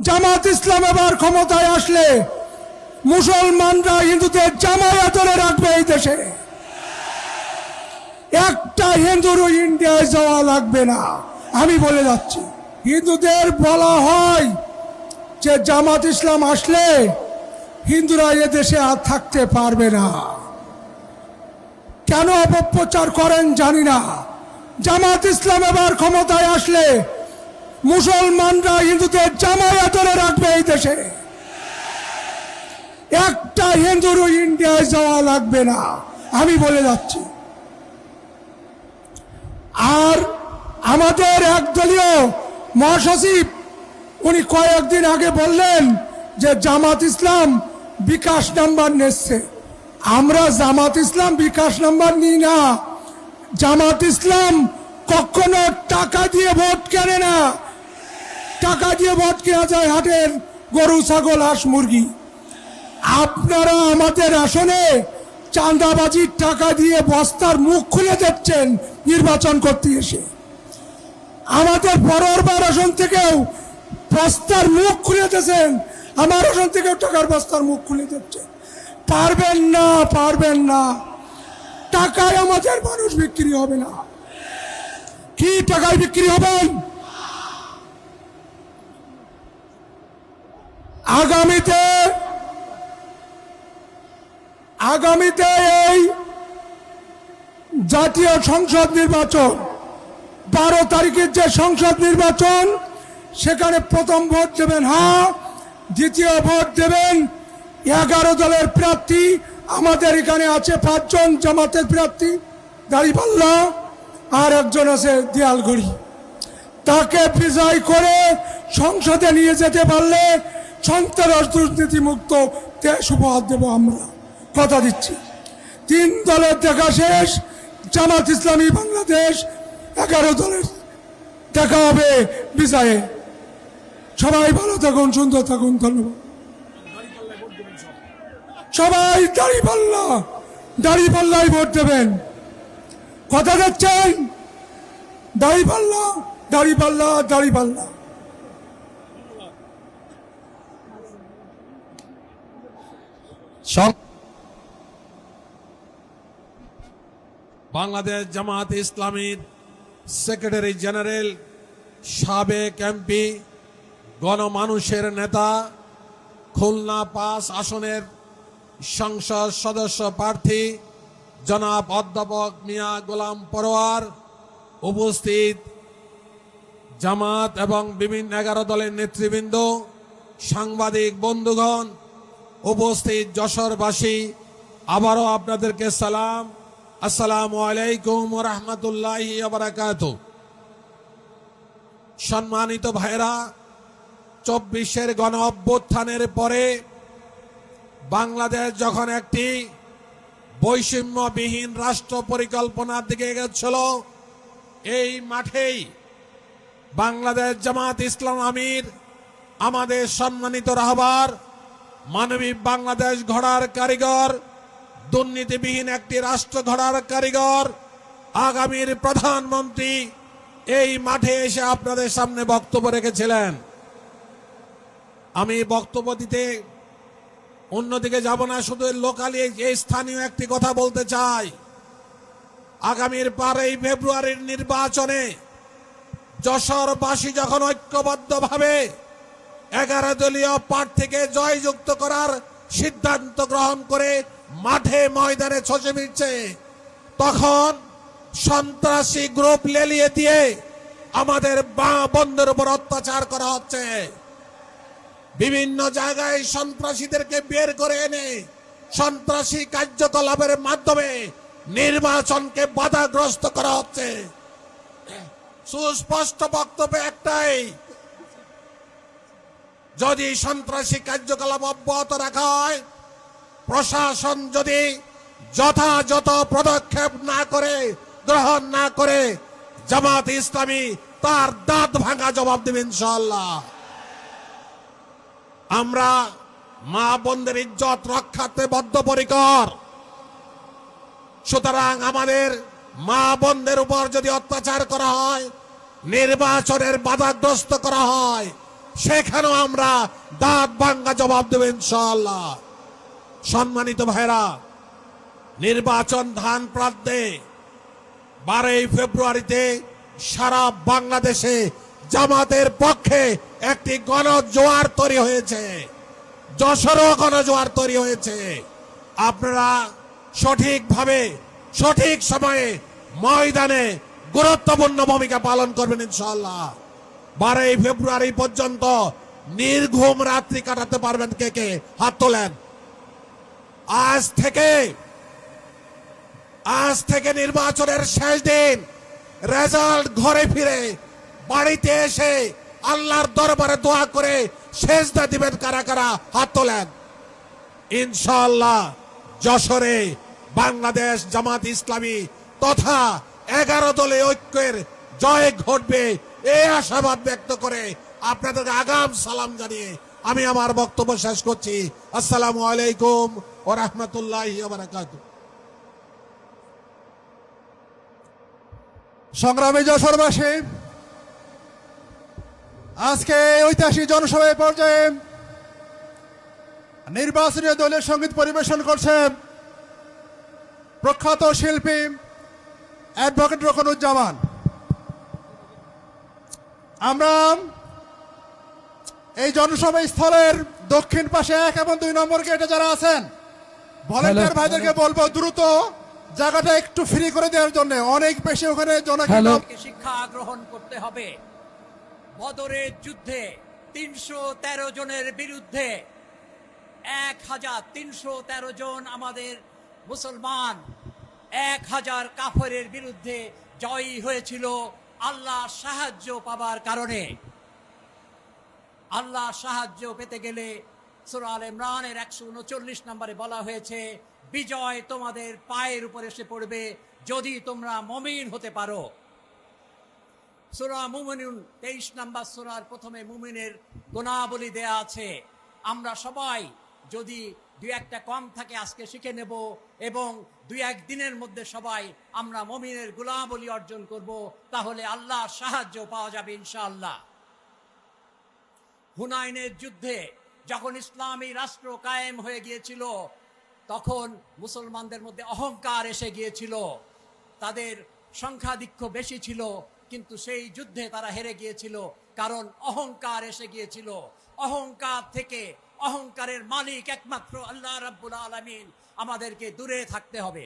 জামাত ইসলাম এবার ক্ষমতায় আসলে মুসলমানরা হিন্দুদের জামায়া ধরে রাখবে এই দেশে। একটা হিন্দুরও ইন্ডিয়ায় যাওয়া লাগবে না, আমি বলে যাচ্ছি। হিন্দুদের বলা হয় যে জামাত ইসলাম আসলে হিন্দুরা এ দেশে আর থাকতে পারবে না। কেন অপপ্রচার করেন জানি না। জামাত ইসলাম এবার ক্ষমতায় আসলে মুসলমানরা হিন্দুদের জামায়া ধরে রাখবে এই দেশে। একটা হিন্দুরও ইন্ডিয়ায় যাওয়া লাগবে না, আমি বলে যাচ্ছি। আর আমাদের একদলীয় মহাসচিব উনি কয়েকদিন আগে বললেন যে জামাত ইসলাম বিকাশ নাম্বার নিচ্ছে। আমরা জামাত ইসলাম বিকাশ নাম্বার নিই না। জামাত ইসলাম কখনো টাকা দিয়ে ভোট কেনে না। টাকা দিয়ে ভোট কেনা যায় হাটের গরু, ছাগল, হাঁস, মুরগি। আপনারা আমাদের আসনে চাঁদাবাজির টাকা দিয়ে বস্তার মুখ খুলে দিচ্ছেন নির্বাচন করতে এসে। আমাদের পরেরবার আসন থেকেও বস্তার মুখ খুলে দিয়েছেন, আমার আসন থেকেও টাকার বস্তার মুখ খুলে দিচ্ছেন। পারবেন না, পারবেন না। টাকায় আমাদের মানুষ বিক্রি হবে না। কি টাকায় বিক্রি হবেন? আগামীতে এই জাতীয় সংসদ নির্বাচন, 12 তারিখের যে সংসদ নির্বাচন, সেখানে প্রথম ভোট দেবেন হ্যাঁ, দ্বিতীয় ভোট দেবেন 11 দলের প্রার্থী। আমাদের এখানে আছে 5 জন জামাতের প্রার্থী, দাড়িপাল্লা, আর একজন আছে দেয়ালঘড়ি। তাকে বিজয় করে সংসদে নিয়ে যেতে পারলে সন্ত্রাস দুর্নীতি মুক্ত দেশ উপহার দেব আমরা, কথা দিচ্ছি। 3 দলের দেখা শেষ, জামাত ইসলামী বাংলাদেশ 11 দলের দেখা হবে বিজয়ে। সবাই ভালো থাকুন, সুন্দর থাকুন, ধন্যবাদ। সবাই দাড়িপাল্লায় ভোট দেবেন, কথা দিচ্ছেন? দাড়িপাল্লা, দাড়িপাল্লা, দাড়িপাল্লা। বাংলাদেশ জামাত ইসলামীর সেক্রেটারি জেনারেল, সাবেক এমপি, গণমানুষের নেতা, খুলনা 5 আসনের সংসদ সদস্য প্রার্থী জনাব অধ্যাপক মিয়া গোলাম পরোয়ার, উপস্থিত জামাত এবং বিভিন্ন 11 দলের নেতৃবৃন্দ, সাংবাদিক বন্ধুগণ, উপস্থিত যশোরবাসী, আবারও আপনাদেরকে সালাম। আসসালামু আলাইকুম ওয়া রাহমাতুল্লাহি ওয়া বারাকাতুহু। সম্মানিত ভাইরা, 24-এর গণ অভ্যুত্থানের পরে বাংলাদেশ যখন একটি বৈষম্যবিহীন রাষ্ট্র পরিকল্পনার দিকে এগোচ্ছিল, এই মাঠেই বাংলাদেশ জামাত ইসলাম আমির, আমাদের সম্মানিত রাহবার, মানবিক বাংলাদেশ গড়ার কারিগর, দুর্নীতিবিহীন একটি রাষ্ট্র গড়ার কারিগর, আগামীর প্রধানমন্ত্রী এই মাঠে এসে আপনাদের সামনে বক্তব্য রেখেছিলেন। আমি বক্তব্য দিতে অন্যদিকে যাব না, শুধু লোকালি এই স্থানীয় একটি কথা বলতে চাই। আগামীর 12ই ফেব্রুয়ারির নির্বাচনে যশোরবাসী যখন ঐক্যবদ্ধভাবে 11 দলীয় প্রার্থীকে জয়যুক্ত করার সিদ্ধান্ত গ্রহণ করে মাঠে ময়দানে ছচে ফিরছে, তখন সন্ত্রাসী গ্রুপ লেলিয়ে দিয়ে আমাদের বন্ধের উপর অত্যাচার করা হচ্ছে। বিভিন্ন জায়গায় সন্ত্রাসীদেরকে বের করে এনে সন্ত্রাসী কার্যকলাপের মাধ্যমে নির্বাচনকে বাধাগ্রস্ত করা হচ্ছে। সুস্পষ্ট বক্তব্য একটাই, যদি সন্ত্রাসী কার্যকলাপ অব্যাহত রাখা হয়, প্রশাসন যদি যথাযথ পদক্ষেপ গ্রহণ না করে, জামাত ইসলামী তার দাঁত ভাঙা জবাব দেবে ইনশাআল্লাহ। আমরা মা বোনদের ইজ্জত রক্ষাতে বদ্ধপরিকর। সুতরাং আমাদের মা বোনদের উপর যদি অত্যাচার করা হয়, নির্বাচনের বাধাগ্রস্ত করা হয়, সেখানেও আমরা দাঁত ভাঙ্গা জবাব দেব ইনশাআল্লাহ। সম্মানিত ভাইরা, নির্বাচন ধান প্রান্তে 12 ফেব্রুয়ারিতে সারা বাংলাদেশে জামাতের পক্ষে একটি গণজোয়ার তৈরি হয়েছে, যশোরও গণজোয়ার তৈরি হয়েছে। আপনারা সঠিকভাবে সঠিক সময়ে ময়দানে গুরুত্বপূর্ণ ভূমিকা পালন করবেন ইনশাআল্লাহ। 12 ফেব্রুয়ারি পর্যন্ত নির্ঘুম রাত্রি কাটাতে পারবেন কে কে? হাত তোলেন। আজ থেকে নির্বাচনের শেষ দিন, রেজাল্ট ঘরে ফিরে বাড়িতে এসে আল্লাহর দরবারে দোয়া করে সেজদা দিবেন কারা কারা? হাত তোলেন। ইনশাআল্লাহ যশোরে বাংলাদেশ জামাত ইসলামী তথা 11 দলে ঐক্যের জয় ঘটবে এই আশাবাদ ব্যক্ত করে আপনাদের আগাম সালাম জানিয়ে আমি আমার বক্তব্য শেষ করছি। আসসালামু আলাইকুম ওয়া রাহমাতুল্লাহি ওয়া বারাকাতুহু। সংগ্রামী যশোরবাসী, আজকে ঐতিহাসিক জনসভায় পর্যায়ে নির্বাচনী দলের সঙ্গীত পরিবেশন করছেন প্রখ্যাত শিল্পী অ্যাডভোকেট রকনুজ্জামান। আমরা এই জনসভা স্থলের দক্ষিণ পাশে 1 এবং 2 নম্বর গেটে যারা আছেন ভলেন্টিয়ার ভাইদেরকে বলবো দ্রুত জায়গাটা একটু ফ্রি করে দেওয়ার জন্য। অনেক বেশি ওখানে জনগণ শিক্ষা গ্রহণ করতে হবে। বদরের যুদ্ধে 313 জনের বিরুদ্ধে 1313 জন আমাদের মুসলমান 1000 কাফেরের বিরুদ্ধে জয়ী হয়েছিল আল্লাহ সাহায্য পাবার কারণে। আল্লাহ সাহায্য পেতে গেলে সূরা আল ইমরানের 139 নম্বরে বলা হয়েছে, বিজয় তোমাদের পায়ের উপর এসে পড়বে যদি তোমরা মুমিন হতে পারো। সূরা মুমিনুন 23 নম্বর সূরার প্রথমে মুমিনের গুণাবলী দেয়া আছে। আমরা সবাই যদি 2-1টা কম থাকে আজকে শিখে নেব এবং 2-1 দিনের মধ্যে সবাই আমরা মুমিনের গুণাবলী অর্জন করব, তাহলে আল্লাহর সাহায্য পাওয়া যাবে ইনশাআল্লাহ। হুনাইনের যুদ্ধে যখন ইসলামী রাষ্ট্র কায়েম হয়ে গিয়েছিল তখন মুসলমানদের মধ্যে অহংকার এসে গিয়েছিল। তাদের সংখ্যাধিক্য বেশি ছিল, কিন্তু সেই যুদ্ধে তারা হেরে গিয়েছিল কারণ অহংকার এসে গিয়েছিল। অহংকার থেকে, অহংকারের মালিক একমাত্র আল্লাহ রাব্বুল আলামিন, আমাদেরকে দূরে থাকতে হবে।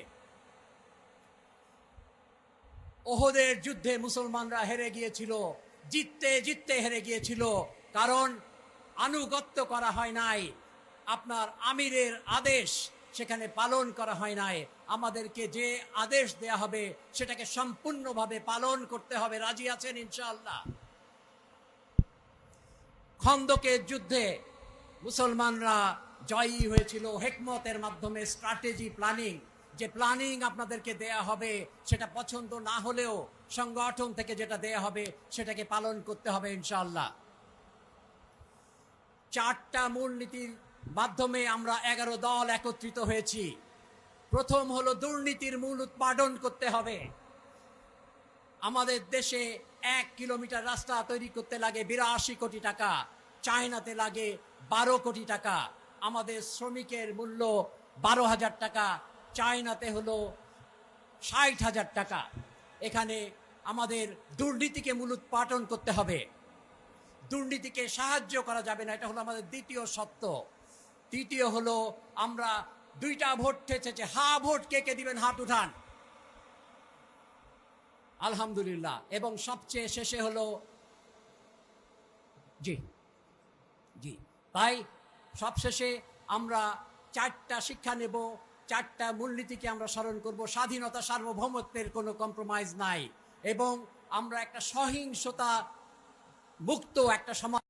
ওহদের যুদ্ধে মুসলমানরা হেরে গিয়েছিল, জিততে জিততে হেরে গিয়েছিল, কারণ আনুগত্য করা হয় নাই, আপনার আমিরের আদেশ সেখানে পালন করা হয় নাই। আমাদেরকে যে আদেশ দেয়া হবে সেটাকে সম্পূর্ণভাবে পালন করতে হবে। রাজি আছেন ইনশাআল্লাহ? খন্দকের যুদ্ধে মুসলমানরা জয়ী হয়েছিল হিকমতের মাধ্যমে, স্ট্র্যাটেজি প্ল্যানিং। যে প্ল্যানিং আপনাদেরকে দেয়া হবে সেটা পছন্দ না হলেও সংগঠন থেকে যেটা দেয়া হবে সেটাকে পালন করতে হবে ইনশাআল্লাহ। 4টা মূলনীতির মাধ্যমে আমরা 11 দল একত্রিত হয়েছি। প্রথম হলো দুর্নীতির মূল উৎপাদন করতে হবে। আমাদের দেশে 1 কিলোমিটার রাস্তা তৈরি করতে লাগে 82 কোটি টাকা, চায়নাতে লাগে 12 কোটি টাকা। আমাদের শ্রমিকের মূল্য 12,000 টাকা, চায়নাতে হলো 60,000 টাকা। এখানে আমাদের দুর্নীতিকে মূল উৎপাদন করতে হবে। দুর্নীতিকে সাহায্য করা যাবে না, এটা হলো আমাদের দ্বিতীয় সত্য। তৃতীয় হলো আমরা 2টা ভোট ঠেকেছে, ভোট কে কে দিবেন হাত উঠান। আলহামদুলিল্লাহ। এবং সবচেয়ে শেষে হলো জি জি তাই সবশেষে আমরা 4টা শিক্ষা নেব, 4টা মূলনীতিকে আমরা স্মরণ করব। স্বাধীনতা, সার্বভৌমত্বের কোনো কম্প্রোমাইজ নাই এবং আমরা একটা সহিংসতা মুক্ত একটা সমাজ